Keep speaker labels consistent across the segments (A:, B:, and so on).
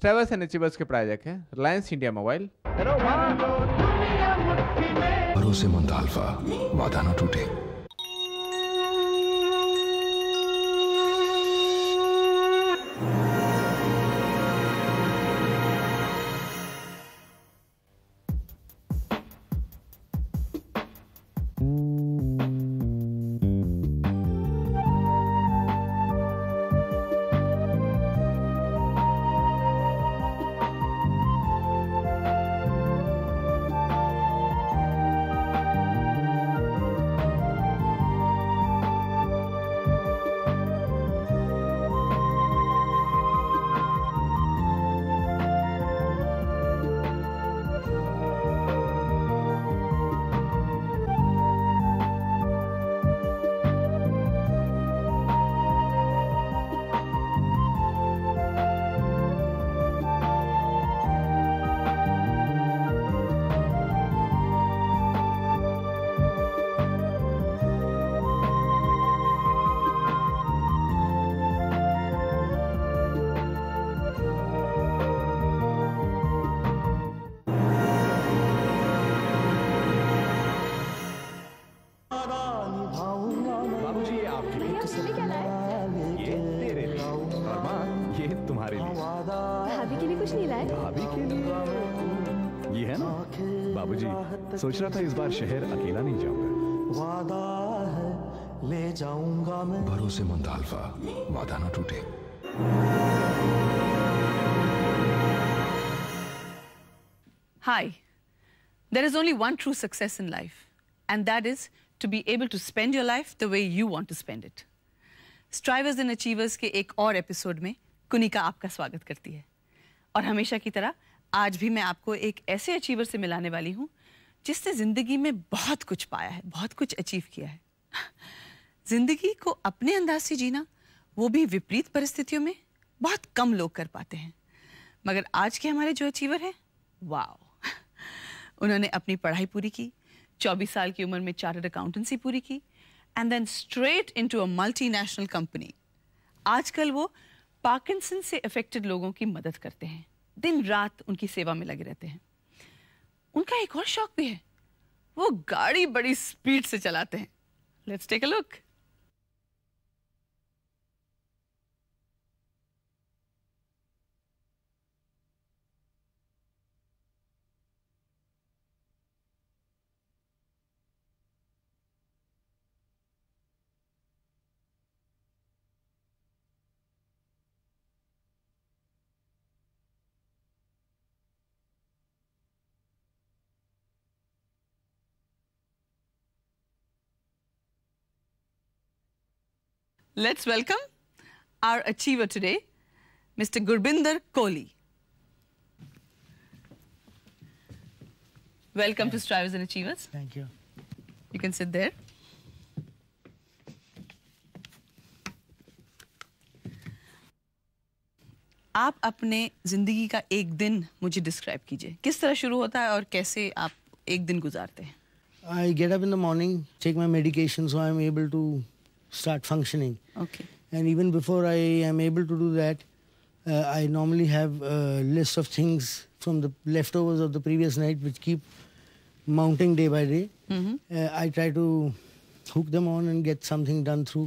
A: Travels and achievers के प्रायोजक हैं रिलायंस इंडिया मोबाइल।
B: भरोसेमंद अल्फा, वादा न टूटे।
C: सोच रहा था इस बार शहर अकेला नहीं जाऊंगा।
D: वादा है ले जाऊंगा मैं।
B: भरोसेमंद अल्फा, वादा न टूटे।
E: Hi, there is only one true success in life, and that is to be able to spend your life the way you want to spend it. Strivers and Achievers के एक और एपिसोड में कुनिका आपका स्वागत करती है। और हमेशा की तरह आज भी मैं आपको एक ऐसे अचीवर से मिलाने वाली हूँ जिसने जिंदगी में बहुत कुछ पाया है, बहुत कुछ अचीव किया है। जिंदगी को अपने अंदाज से जीना, वो भी विपरीत परिस्थितियों में, बहुत कम लोग कर पाते हैं। मगर आज के हमारे जो अचीवर हैं, वाओ, उन्होंने अपनी पढ़ाई पूरी की, 24 साल की उम्र में चार्टर्ड अकाउंटेंसी पूरी की, and then straight into a multinational company. आजकल वो पार्किंसन से अफेक्टेड लोगों की मदद करते हैं, दिन रात उनकी सेवा में लगे रहते हैं। उनका एक और शौक भी है, वो गाड़ी बड़ी स्पीड से चलाते हैं। Let's take a look. Let's welcome our achiever today, Mr. Gurbinder Kohli. Welcome to Strivers and Achievers.
D: Thank you.
E: You can sit there. आप अपने जिंदगी का एक दिन मुझे डिस्क्राइब कीजिए। किस तरह शुरू होता है और कैसे आप एक दिन गुजारते हैं?
D: I get up in the morning, take my medication so I'm able to start functioning.
E: Okay.
D: And even before I am able to do that, I normally have a list of things from the leftovers of the previous night which keep mounting day by day. I try to hook them on and get something done through.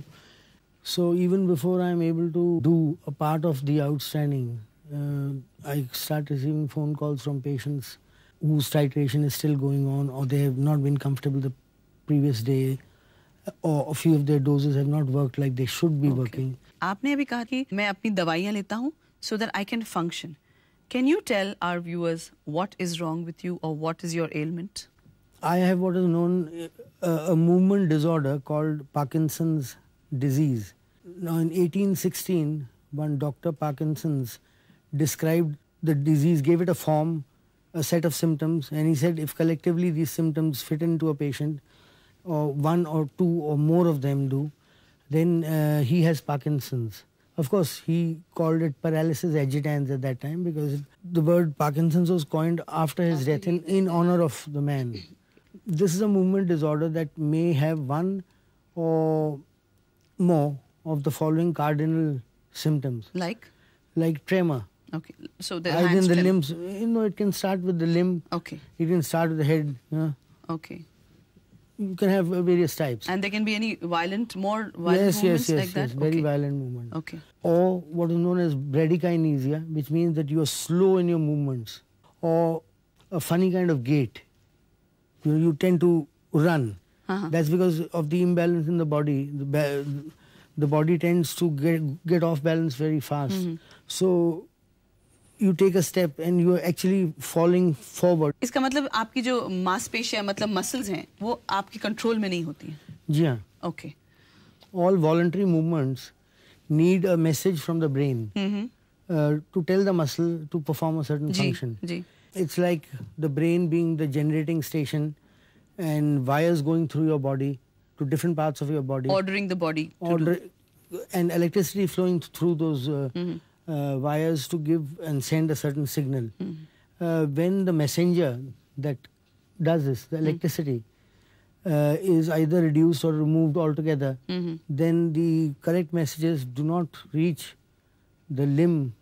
D: So even before I am able to do a part of the outstanding, I start receiving phone calls from patients whose titration is still going on, or they have not been comfortable the previous day, or a few of their doses have not worked like they should be working.
E: आपने अभी कहा कि मैं अपनी दवाइयाँ लेता हूँ so that I can function. Can you tell our viewers what is wrong with you or what is your ailment?
D: I have what is known a movement disorder called Parkinson's disease. Now in 1816, one Dr. Parkinson's described the disease, gave it a form, a set of symptoms, and he said if collectively these symptoms fit into a patient, or one or two or more of them do, then he has Parkinson's. Of course, he called it paralysis agitans at that time because the word Parkinson's was coined after his death in honor of the man. This is a movement disorder that may have one or more of the following cardinal symptoms.
E: Like?
D: Like tremor.
E: Okay. So the
D: Either
E: hands
D: in the
E: limb.
D: limbs, it can start with the limb.
E: Okay.
D: It can start with the head.
E: Okay.
D: You can have various types.
E: And there can be any more violent movements
D: Yes,
E: like that?
D: very
E: Okay.
D: violent movement.
E: Okay.
D: Or what is known as bradykinesia, which means that you are slow in your movements, or a funny kind of gait. You tend to run. That's because of the imbalance in the body. The body tends to get off balance very fast. So you take a step and you are actually falling forward.
E: इसका मतलब आपकी जो मांसपेशियां मतलब muscles हैं वो आपके control में नहीं होती हैं.
D: जी हाँ.
E: Okay.
D: All voluntary movements need a message from the brain to tell the muscle to perform a certain function.
E: Ji.
D: It's like the brain being the generating station and wires going through your body to different parts of your body.
E: Ordering the body. to do.
D: And electricity flowing through those wires to give and send a certain signal. When the messenger that does this, the electricity, is either reduced or removed altogether, then the correct messages do not reach the limb.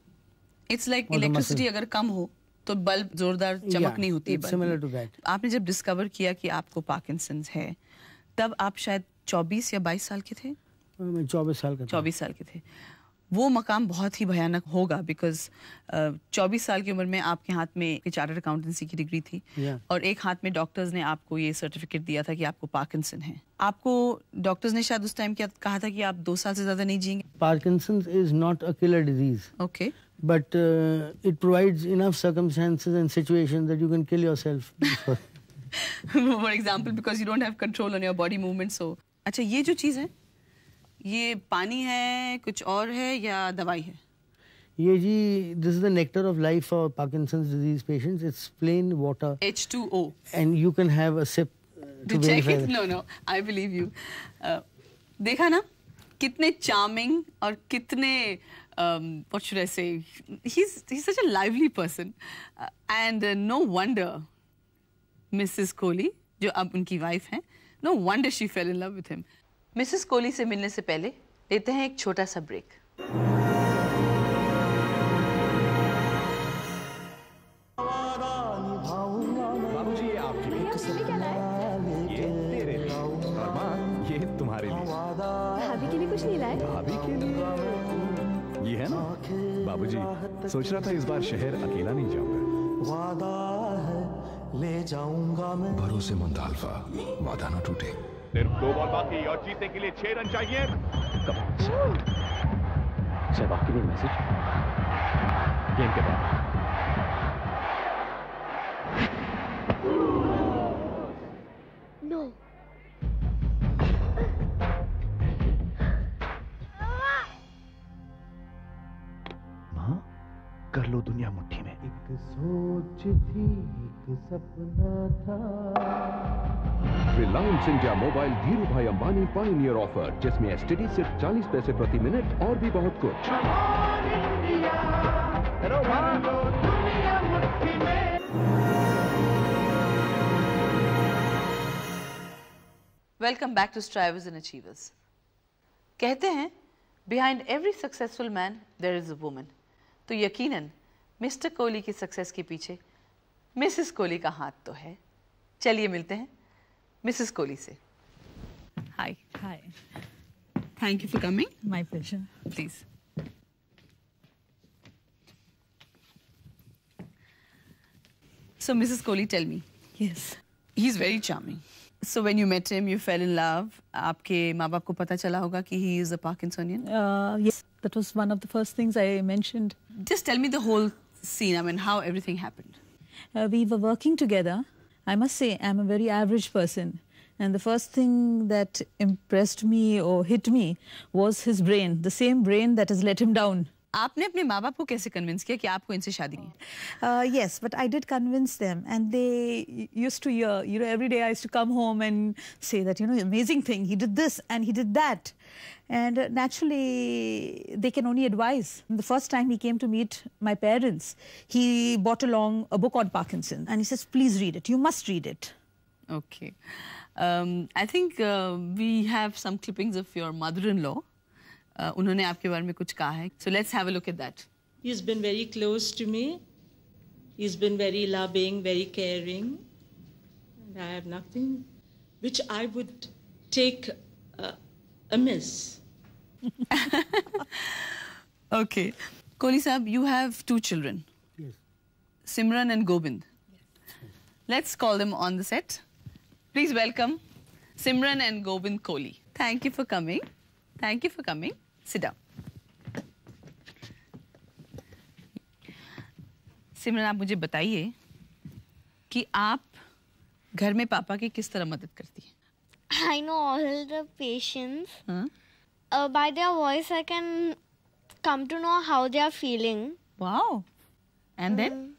E: It's like
D: or the
E: electricity
D: muscle.
E: अगर कम हो तो bulb जोरदार चमक नहीं होती है.
D: it's
E: bulb
D: similar
E: में.
D: to that.
E: आपने जब डिस्कवर किया कि आपको पार्किंसंस है तब आप शायद 24 या 22 साल के थे.
D: मैं 24 साल का था.
E: 24 साल के थे. वो मकाम बहुत ही भयानक होगा बिकॉज 24 साल की उम्र में आपके हाथ में चार्टर्ड अकाउंटेंसी की डिग्री थी और एक हाथ में डॉक्टर्स ने आपको ये सर्टिफिकेट दिया था कि आपको पार्किंसन है. आपको डॉक्टर्स ने शायद उस टाइम क्या कहा था कि आप 2 साल से ज्यादा नहीं जिएंगे.
D: Parkinson's is not a killer disease.
E: Okay.
D: But it provides enough circumstances and situations that you can kill yourself.
E: For example because you don't have control on your body movement. So अच्छा ये जो चीज़ है ये पानी है कुछ और है या दवाई है?
D: ये जी, this is the nectar of life for Parkinson's disease patients. It's plain water.
E: H2O.
D: And you can have a sip
E: To check
D: verify
E: it?
D: that.
E: No, I believe you. देखा ना कितने charming और कितने what should I say? He's such a lively person, and no wonder Mrs. Kohli जो अब उनकी wife हैं, no wonder she fell in love with him. Mrs. Kohli से मिलने से पहले लेते हैं एक छोटा सा ब्रेक.
C: बाबूजी ये आपके लिए. ये तेरे लिए. और माँ ये तुम्हारे लिए.
F: भाभी के लिए कुछ नहीं लाए?
C: भाभी के लिए ये है ना. बाबूजी सोच रहा था इस बार शहर अकेला नहीं जाऊंगा.
G: वादा है ले जाऊंगा मैं.
B: भरोसेमंद अल्फा, वादा न टूटे.
H: सिर्फ 2 बॉल बाकी और जीतने के लिए 6 रन चाहिए.
C: सहवाग के लिए मैसेज गेम के बाद.
F: नो.
C: माँ कर लो दुनिया मुट्ठी में.
G: एक सोच थी एक सपना था.
I: Reliance India mobile Dhirubhai Ambani pioneer offer जिसमें एसटीडी सिर्फ 40 पैसे प्रति मिनट और भी बहुत कुछ.
E: Welcome back to strivers and achievers. कहते हैं behind every successful man there is a woman. तो यकीनन मिस्टर कोहली की सक्सेस के पीछे मिसेस कोहली का हाथ तो है. चलिए मिलते हैं मिसेस कोहली से. हाय.
J: Hi,
E: thank you for coming.
J: my pleasure.
E: Please. So Mrs. Kohli, tell me.
J: Yes.
E: He's very charming. So when you met him, you fell in love. आपके माँ बाप को पता चला होगा कि he is a Parkinsonian.
J: Yes, that was one of the first things I mentioned.
E: Just tell me the whole scene. I mean, how everything happened.
J: We were working together. I must say, I'm a very average person. And the first thing that impressed me or hit me was his brain, the same brain that has let him down.
E: आपने अपने माँ बाप को कैसे convince किया कि आपको इनसे शादी नहीं है?
J: Yes, but I did convince them, and they used to hear, every day I used to come home and say that, amazing thing, he did this and he did that. And naturally, they can only advise. The first time he came to meet my parents, he brought along a book on Parkinson, and he says, please read it, you must read it.
E: Okay. I think we have some clippings of your mother-in-law. उन्होंने आपके बारे में कुछ कहा है. So let's have a look at that.
K: He's been very close to me. He's been very loving, very caring. And I have nothing which I would take amiss.
E: Okay. Kohli Sahab, you have 2 children.
D: Yes.
E: Simran and Gobind. Let's call them on the set. Please welcome Simran and Gobind Kohli. Thank you for coming. Thank you for coming. Sit down. सिमरन, आप मुझे बताइए कि आप घर में पापा की किस तरह मदद करती हैं?
F: I know all the patients. By their voice, I can come to know how they are feeling.
E: Wow. And then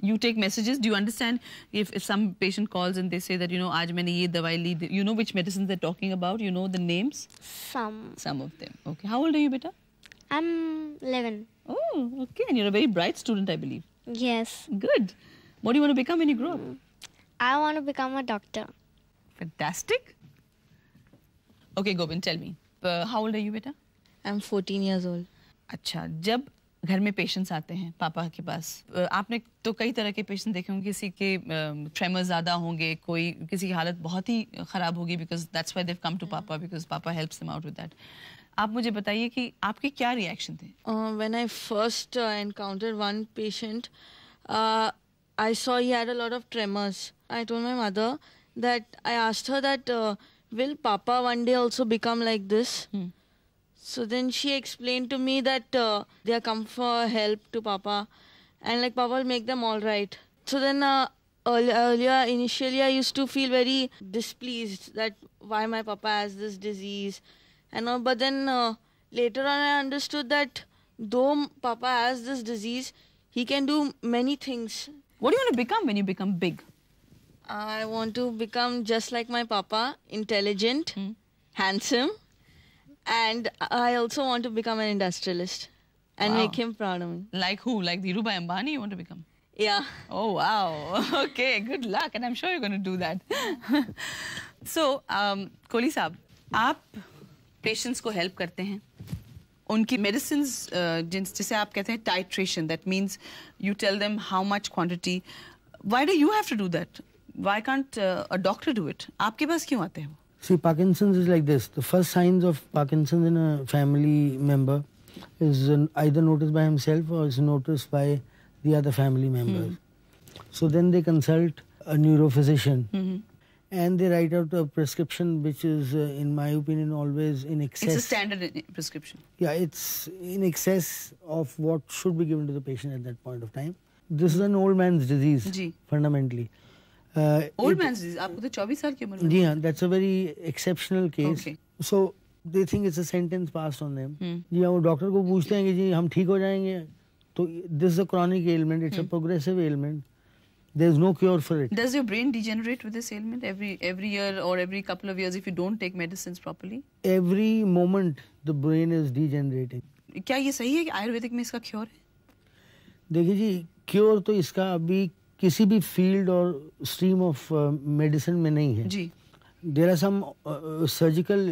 E: you take messages. Do you understand if some patient calls and they say that, आज मैंने ये दवाई ली, you know which medicines they're talking about? You know the names? Some of them. Okay. How old are you, beta?
F: I'm 11.
E: Oh, okay. And you're a very bright student, I believe.
F: Yes.
E: Good. What do you want to become when you grow up?
F: I want to become a doctor.
E: Fantastic. Okay, Gobind, tell me. How old are you, beta?
L: I'm 14 years old.
E: अच्छा, जब घर में patients आते हैं पापा के पास, आपने तो कई तरह के पेशेंट देखे होंगे, किसी के ट्रेमर ज़्यादा होंगे, कोई किसी की हालत बहुत ही ख़राब होगी because that's why they've come to Papa because Papa helps them out with that. आप मुझे बताइए कि आपके क्या रिएक्शन थे?
L: When I first encountered one patient, I saw he had a lot of tremors. I told my mother that I asked her that will Papa one day also become like this? So then she explained to me that they are come for help to Papa and like Papa will make them all right. So then earlier, initially I used to feel very displeased that why my Papa has this disease. And but then later on I understood that though Papa has this disease, he can do many things.
E: What do you want to become when you become big?
L: I want to become just like my Papa, intelligent, handsome, and I also want to become an industrialist and make him proud of me.
E: Like who? Like Dhirubhai Ambani you want to become?
L: Yeah.
E: Oh, wow. Okay, good luck. And I'm sure you're going to do that. So, Kohli Sahab, आप patients को help करते हैं, उनकी medicines जिसे आप कहते हैं titration, that means you tell them how much quantity. Why do you have to do that? Why can't a doctor do it? आपके पास क्यों आते हैं वो?
D: See, Parkinson's is like this. The first signs of Parkinson's in a family member is either noticed by himself or is noticed by the other family members. So then they consult a neurophysician. And they write out a prescription which is, in my opinion, always in excess.
E: It's a standard prescription.
D: Yeah, it's in excess of what should be given to the patient at that point of time. This is an old man's disease, fundamentally.
E: Old man's disease? आपको तो 24 साल की उम्र में?
D: जी हाँ, that's a very exceptional case. Okay. So they think it's a sentence passed on them. जी हाँ, वो doctor को पूछते हैं कि जी हम ठीक हो जाएंगे, तो this is a chronic ailment, it's a progressive ailment. There's no cure for it.
E: Does your brain degenerate with this ailment every year or every couple of years if you don't take medicines properly?
D: Every moment the brain is degenerating.
E: क्या ये सही है कि आयुर्वेदिक में इसका cure है?
D: देखिए जी, cure तो इसका अभी किसी भी फील्ड और स्ट्रीम ऑफ मेडिसिन में नहीं है
E: जी.
D: There are some surgical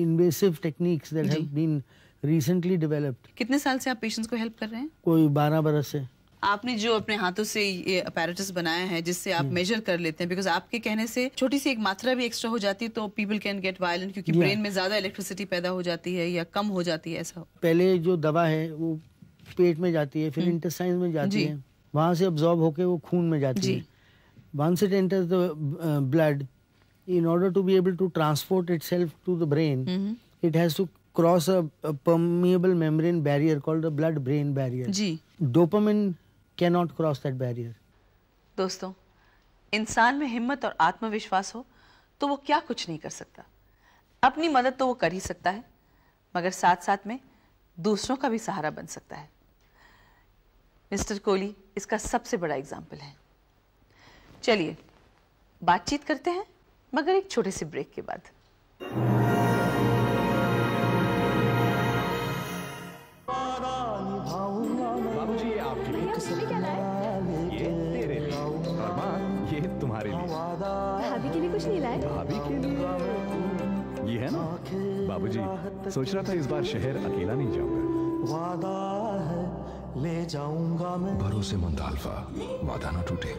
D: invasive techniques that have been recently developed.
E: कितने साल से आप पेशेंट्स को हेल्प कर रहे हैं?
D: कोई 12 बरस से.
E: आपने जो अपने हाथों से ये अपैरेटस बनाया है जिससे आप मेजर कर लेते हैं, बिकॉज आपके कहने से छोटी सी एक मात्रा भी एक्स्ट्रा हो जाती है तो पीपल कैन गेट वायलेंट, क्योंकि ब्रेन में ज्यादा इलेक्ट्रिसिटी पैदा हो जाती है या कम हो जाती है. ऐसा
D: पहले जो दवा है वो पेट में जाती है, फिर इंटेस्टाइन में जाती है, वहां से अब्जॉर्ब होके वो खून में जाती है. Once it enters the blood, in order to be able to transport itself to the brain, it has to cross a permeable membrane barrier called the blood-brain barrier. Dopamine cannot cross that barrier.
E: दोस्तों, इंसान में हिम्मत और आत्मविश्वास हो तो वो क्या कुछ नहीं कर सकता. अपनी मदद तो वो कर ही सकता है, मगर साथ साथ में दूसरों का भी सहारा बन सकता है. मिस्टर कोहली इसका सबसे बड़ा एग्जाम्पल है. चलिए बातचीत करते हैं, मगर एक छोटे से ब्रेक के बाद.
C: बाबूजी ये आपके लिए, ये तेरे लिए, और माँ ये तुम्हारे लिए.
F: भाभी के लिए कुछ नहीं लाए?
C: भाभी के लिए ये है ना. बाबूजी सोच रहा था इस बार शहर अकेला नहीं जाऊंगा.
G: वादा है ले जाऊंगा मैं।
B: भरोसेमंद अल्फा, वादा ना टूटे।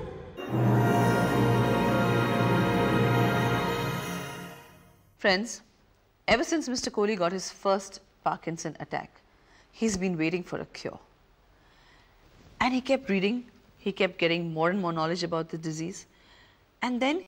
E: Friends, ever since Mr. Kohli got his first Parkinson attack, he's been waiting for a cure. And he kept reading, he kept getting more and more knowledge about the disease. And then